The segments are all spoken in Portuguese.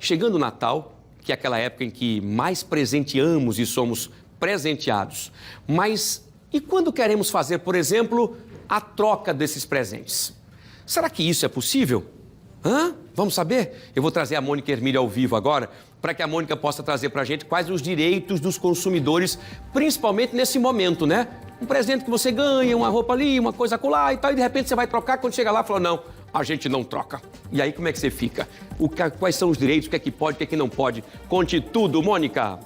Chegando o Natal, que é aquela época em que mais presenteamos e somos presenteados. Mas e quando queremos fazer, por exemplo, a troca desses presentes? Será que isso é possível? Vamos saber? Eu vou trazer a Mônica Hermílio ao vivo agora, para que a Mônica possa trazer para a gente quais os direitos dos consumidores, principalmente nesse momento, né? Um presente que você ganha, uma roupa ali, uma coisa acolá e tal, e de repente você vai trocar, quando chega lá, fala, não, a gente não troca. E aí como é que você fica? Quais são os direitos, o que é que pode, o que é que não pode? Conte tudo, Mônica.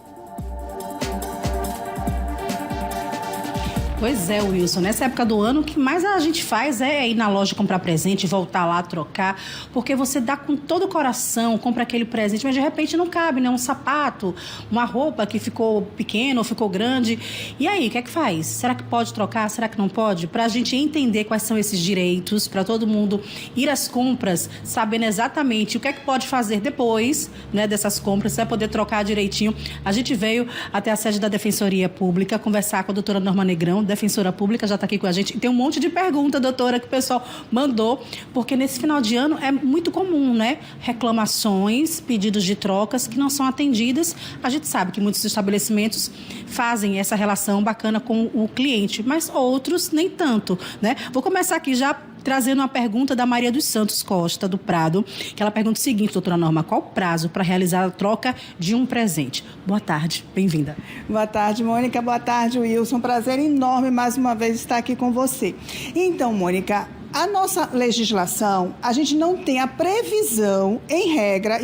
Pois é, Wilson, nessa época do ano o que mais a gente faz é ir na loja comprar presente, voltar lá, trocar, porque você dá com todo o coração, compra aquele presente, mas de repente não cabe, né? Um sapato, uma roupa que ficou pequena ou ficou grande. E aí, o que é que faz? Será que pode trocar? Será que não pode? Para a gente entender quais são esses direitos, para todo mundo ir às compras sabendo exatamente o que é que pode fazer depois, né, dessas compras, para poder trocar direitinho. A gente veio até a sede da Defensoria Pública conversar com a doutora Norma Negrão, defensora pública, já está aqui com a gente. E tem um monte de pergunta, doutora, que o pessoal mandou, porque nesse final de ano é muito comum, né? Reclamações, pedidos de trocas que não são atendidas. A gente sabe que muitos estabelecimentos fazem essa relação bacana com o cliente, mas outros nem tanto, né? Vou começar aqui já trazendo uma pergunta da Maria dos Santos Costa, do Prado, que ela pergunta o seguinte, doutora Norma, qual o prazo para realizar a troca de um presente? Boa tarde, bem-vinda. Boa tarde, Mônica. Boa tarde, Wilson. Prazer enorme mais uma vez estar aqui com você. Então, Mônica, a nossa legislação, a gente não tem a previsão, em regra,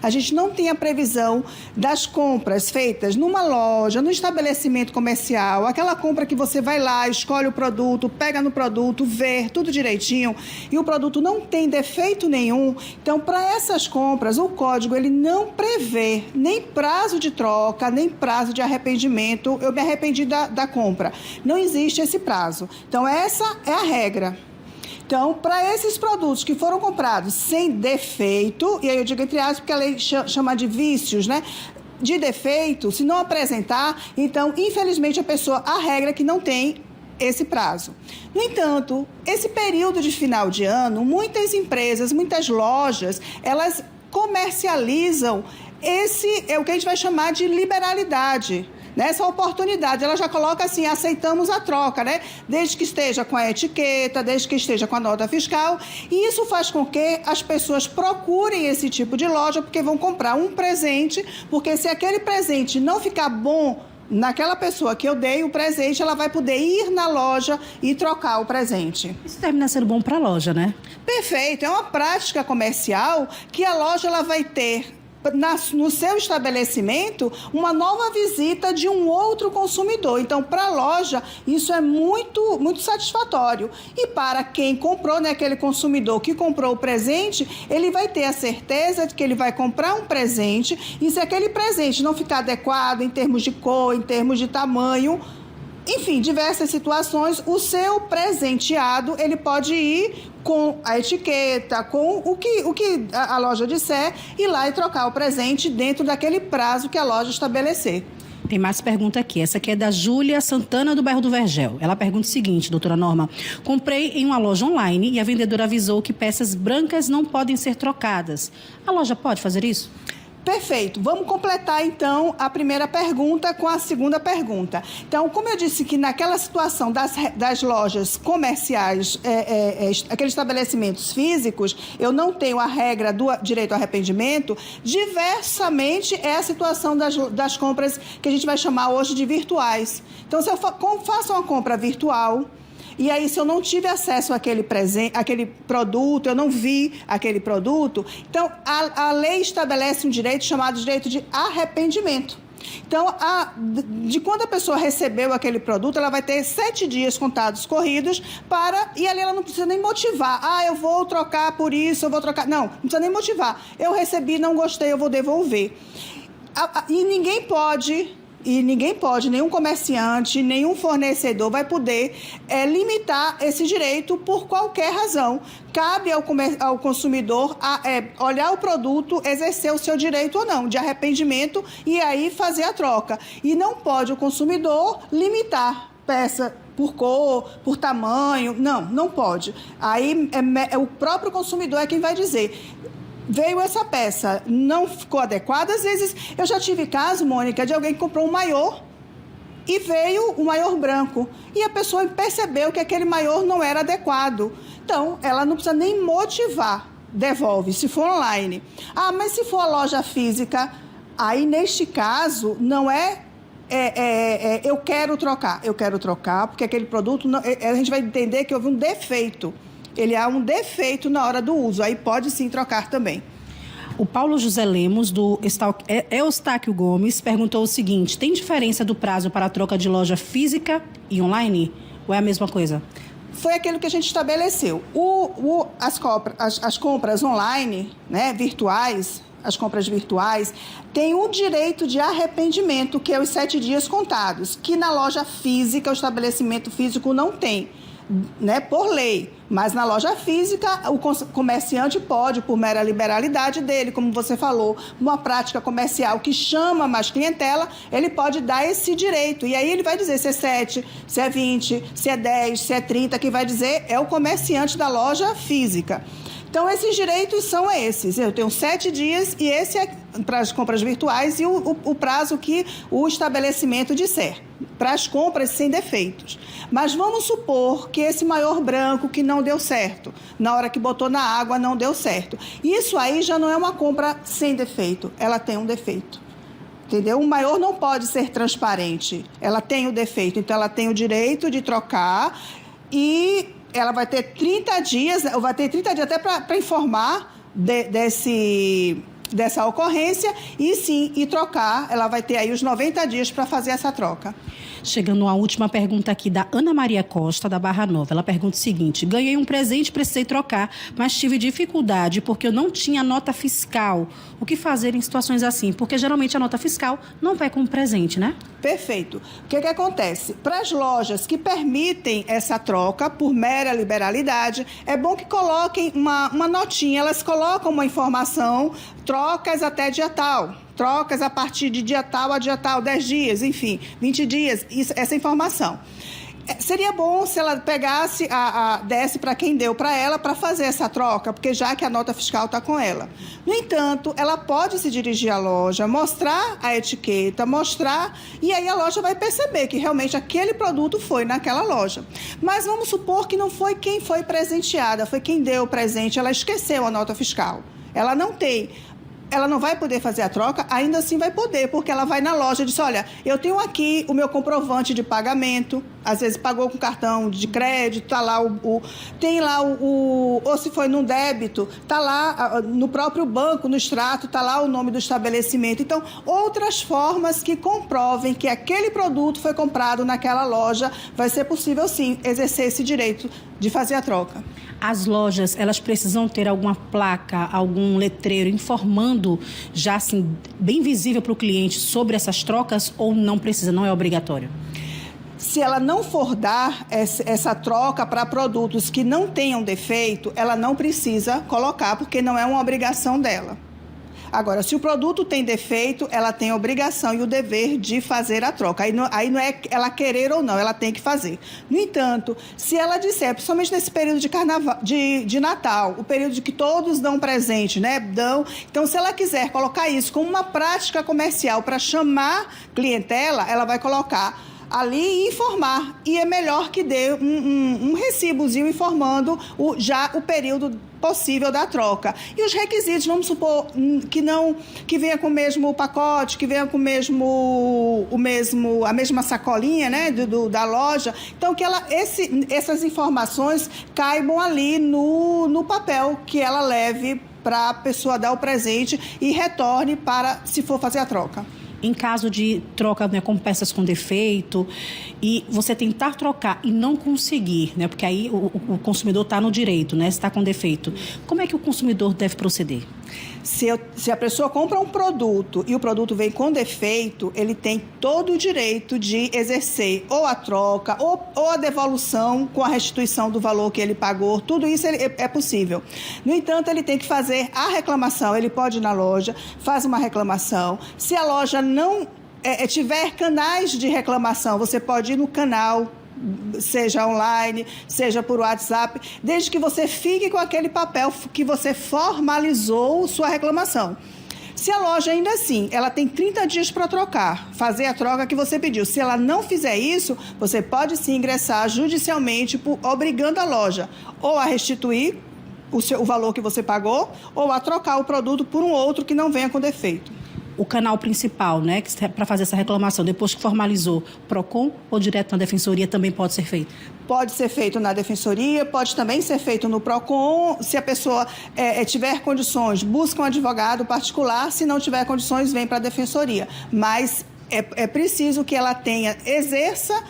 a gente não tem a previsão das compras feitas numa loja, no estabelecimento comercial, aquela compra que você vai lá, escolhe o produto, pega no produto, vê tudo direitinho e o produto não tem defeito nenhum. Então, para essas compras, o código ele não prevê nem prazo de troca, nem prazo de arrependimento. Eu me arrependi da compra. Não existe esse prazo. Então, essa é a regra. Então, para esses produtos que foram comprados sem defeito, e aí eu digo entre aspas, porque a lei chama de vícios, né? De defeito, se não apresentar, então, infelizmente, a regra é que não tem esse prazo. No entanto, esse período de final de ano, muitas empresas, muitas lojas, elas comercializam é o que a gente vai chamar de liberalidade. Nessa oportunidade, ela já coloca assim, aceitamos a troca, né? Desde que esteja com a etiqueta, desde que esteja com a nota fiscal. E isso faz com que as pessoas procurem esse tipo de loja, porque vão comprar um presente, porque se aquele presente não ficar bom naquela pessoa que eu dei o presente, ela vai poder ir na loja e trocar o presente. Isso termina sendo bom para a loja, né? Perfeito. É uma prática comercial que a loja ela vai ter no seu estabelecimento uma nova visita de um outro consumidor. Então, para a loja, isso é muito, muito satisfatório. E para quem comprou, né, aquele consumidor que comprou o presente, ele vai ter a certeza de que ele vai comprar um presente e se aquele presente não ficar adequado em termos de cor, em termos de tamanho, enfim, diversas situações, o seu presenteado, ele pode ir com a etiqueta, com o que a loja disser, ir lá e trocar o presente dentro daquele prazo que a loja estabelecer. Tem mais pergunta aqui. Essa aqui é da Júlia Santana, do bairro do Vergel. Ela pergunta o seguinte, doutora Norma. Comprei em uma loja online e a vendedora avisou que peças brancas não podem ser trocadas. A loja pode fazer isso? Perfeito. Vamos completar, então, a primeira pergunta com a segunda pergunta. Então, como eu disse que naquela situação das lojas comerciais, aqueles estabelecimentos físicos, eu não tenho a regra do direito ao arrependimento, diversamente é a situação das compras que a gente vai chamar hoje de virtuais. Então, se eu faço uma compra virtual, e aí, se eu não tive acesso àquele produto, eu não vi aquele produto, então a lei estabelece um direito chamado direito de arrependimento. Então, de quando a pessoa recebeu aquele produto, ela vai ter 7 dias contados corridos e ali ela não precisa nem motivar. Eu vou trocar por isso, eu vou trocar. Não precisa nem motivar. Eu recebi, não gostei, eu vou devolver. E ninguém pode, nenhum comerciante, nenhum fornecedor vai poder limitar esse direito por qualquer razão. Cabe ao consumidor olhar o produto, exercer o seu direito ou não, de arrependimento, e aí fazer a troca. E não pode o consumidor limitar peça por cor, por tamanho, não pode. Aí o próprio consumidor é quem vai dizer. veio essa peça, não ficou adequada. Às vezes, eu já tive caso, Mônica, de alguém que comprou um maiô e veio o maiô branco. E a pessoa percebeu que aquele maiô não era adequado. Então, ela não precisa nem motivar, devolve, se for online. Ah, mas se for a loja física, aí neste caso, não eu quero trocar, porque aquele produto, a gente vai entender que houve um defeito. Ele há um defeito na hora do uso, aí pode sim trocar também. O Paulo José Lemos, do Eustáquio Gomes, perguntou o seguinte: tem diferença do prazo para a troca de loja física e online? Ou é a mesma coisa? Foi aquilo que a gente estabeleceu. As compras online, né, virtuais, as compras virtuais, têm um direito de arrependimento, que é os 7 dias contados, que na loja física, o estabelecimento físico não tem, né, por lei. Mas na loja física, o comerciante pode, por mera liberalidade dele, como você falou, uma prática comercial que chama mais clientela, ele pode dar esse direito. E aí ele vai dizer se é 7, se é 20, se é 10, se é 30, que vai dizer é o comerciante da loja física. Então, esses direitos são esses. Eu tenho 7 dias e esse é para as compras virtuais e o prazo que o estabelecimento disser, para as compras sem defeitos. Mas vamos supor que esse maiô branco que não deu certo, na hora que botou na água não deu certo. Isso aí já não é uma compra sem defeito, ela tem um defeito. Entendeu? O maiô não pode ser transparente, ela tem o defeito, então ela tem o direito de trocar e ela vai ter 30 dias, até para informar dessa ocorrência e trocar. Ela vai ter aí os 90 dias para fazer essa troca. Chegando à última pergunta aqui da Ana Maria Costa, da Barra Nova. Ela pergunta o seguinte: ganhei um presente, precisei trocar, mas tive dificuldade porque eu não tinha nota fiscal. O que fazer em situações assim? Porque geralmente a nota fiscal não vai com presente, né? Perfeito. O que acontece? Para as lojas que permitem essa troca por mera liberalidade, é bom que coloquem uma notinha. Elas colocam uma informação, trocas até dia tal. Trocas a partir de dia tal a dia tal, 10 dias, enfim, 20 dias, essa informação. Seria bom se ela pegasse, desse para quem deu para ela para fazer essa troca, porque já que a nota fiscal está com ela. No entanto, ela pode se dirigir à loja, mostrar a etiqueta, e aí a loja vai perceber que realmente aquele produto foi naquela loja. Mas vamos supor que não foi quem foi presenteada, foi quem deu o presente, ela esqueceu a nota fiscal. Ela não vai poder fazer a troca, ainda assim vai poder, porque ela vai na loja e diz: olha, eu tenho aqui o meu comprovante de pagamento, às vezes pagou com cartão de crédito, tá lá tem lá ou se foi num débito, tá lá no próprio banco, no extrato, tá lá o nome do estabelecimento. Então, outras formas que comprovem que aquele produto foi comprado naquela loja, vai ser possível sim exercer esse direito de fazer a troca. As lojas, elas precisam ter alguma placa, algum letreiro informando já assim, bem visível para o cliente sobre essas trocas, ou não precisa, não é obrigatório? Se ela não for dar essa troca para produtos que não tenham defeito, ela não precisa colocar, porque não é uma obrigação dela. Agora, se o produto tem defeito, ela tem a obrigação e o dever de fazer a troca. Aí não é ela querer ou não, ela tem que fazer. No entanto, se ela disser, principalmente nesse período de carnaval, de Natal, o período de que todos dão presente, né? Então, se ela quiser colocar isso como uma prática comercial para chamar clientela, ela vai colocar ali e informar. E é melhor que dê um recibozinho informando já o período possível da troca. E os requisitos, vamos supor que venha com o mesmo pacote, que venha com a mesma sacolinha, né, da loja. Então, que essas informações caibam ali no papel que ela leve para a pessoa dar o presente e retorne se for fazer a troca. Em caso de troca, né, com peças com defeito, e você tentar trocar e não conseguir, né, porque aí o consumidor está no direito, né, se está com defeito, como é que o consumidor deve proceder? Se a pessoa compra um produto e o produto vem com defeito, ele tem todo o direito de exercer ou a troca ou a devolução com a restituição do valor que ele pagou. Tudo isso é possível. No entanto, ele tem que fazer a reclamação. Ele pode ir na loja, faz uma reclamação. Se a loja não tiver canais de reclamação, você pode ir no canal seja online, seja por WhatsApp, desde que você fique com aquele papel que você formalizou sua reclamação. Se a loja ainda assim, ela tem 30 dias para trocar, fazer a troca que você pediu. Se ela não fizer isso, você pode sim ingressar judicialmente, obrigando a loja ou a restituir o valor que você pagou ou a trocar o produto por um outro que não venha com defeito. O canal principal, né, para fazer essa reclamação, depois que formalizou, PROCON ou direto na Defensoria também pode ser feito? Pode ser feito na Defensoria, pode também ser feito no PROCON. Se a pessoa tiver condições, busca um advogado particular. Se não tiver condições, vem para a Defensoria. Mas é preciso que ela exerça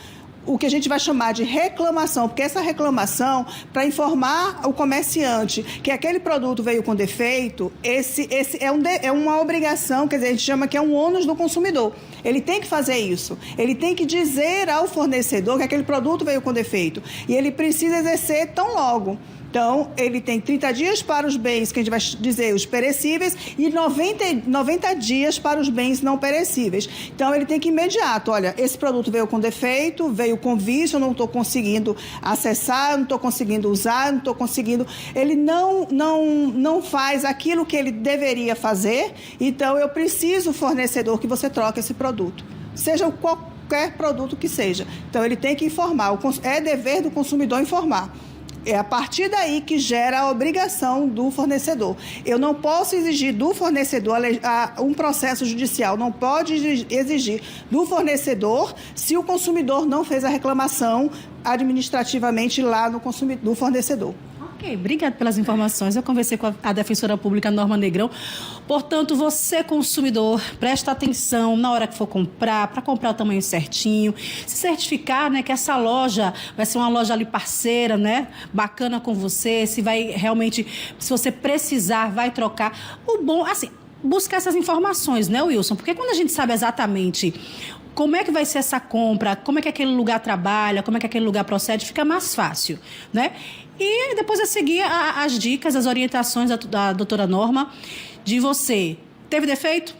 o que a gente vai chamar de reclamação, porque essa reclamação, para informar o comerciante que aquele produto veio com defeito, esse é uma obrigação, quer dizer, a gente chama que é um ônus do consumidor. Ele tem que fazer isso, ele tem que dizer ao fornecedor que aquele produto veio com defeito e ele precisa exercer tão logo. Então, ele tem 30 dias para os bens, que a gente vai dizer, os perecíveis, e 90 dias para os bens não perecíveis. Então, ele tem que imediato, olha, esse produto veio com defeito, veio com vício, eu não estou conseguindo acessar, eu não estou conseguindo usar, eu não estou conseguindo... Ele não faz aquilo que ele deveria fazer, então eu preciso, fornecedor, que você troque esse produto. Seja qualquer produto que seja. Então, ele tem que informar, é dever do consumidor informar. É a partir daí que gera a obrigação do fornecedor. Eu não posso exigir do fornecedor um processo judicial, não pode exigir do fornecedor se o consumidor não fez a reclamação administrativamente lá no fornecedor. Ok, obrigada pelas informações. Eu conversei com a defensora pública Norma Negrão. Portanto, você, consumidor, presta atenção na hora que for comprar, para comprar o tamanho certinho, se certificar, né, que essa loja vai ser uma loja ali parceira, né, bacana com você, se vai realmente, se você precisar, vai trocar. O bom, assim, buscar essas informações, né, Wilson? Porque quando a gente sabe exatamente como é que vai ser essa compra, como é que aquele lugar trabalha, como é que aquele lugar procede, fica mais fácil, né? E depois é seguir as dicas, as orientações da doutora Norma, de você teve defeito,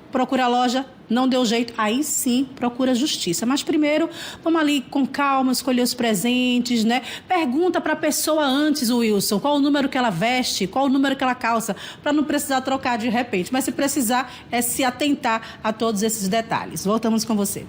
procura a loja, não deu jeito, aí sim procura a justiça. Mas primeiro, vamos ali com calma, escolher os presentes, né? Pergunta para a pessoa antes, Wilson, qual o número que ela veste, qual o número que ela calça, para não precisar trocar de repente. Mas se precisar, é se atentar a todos esses detalhes. Voltamos com você.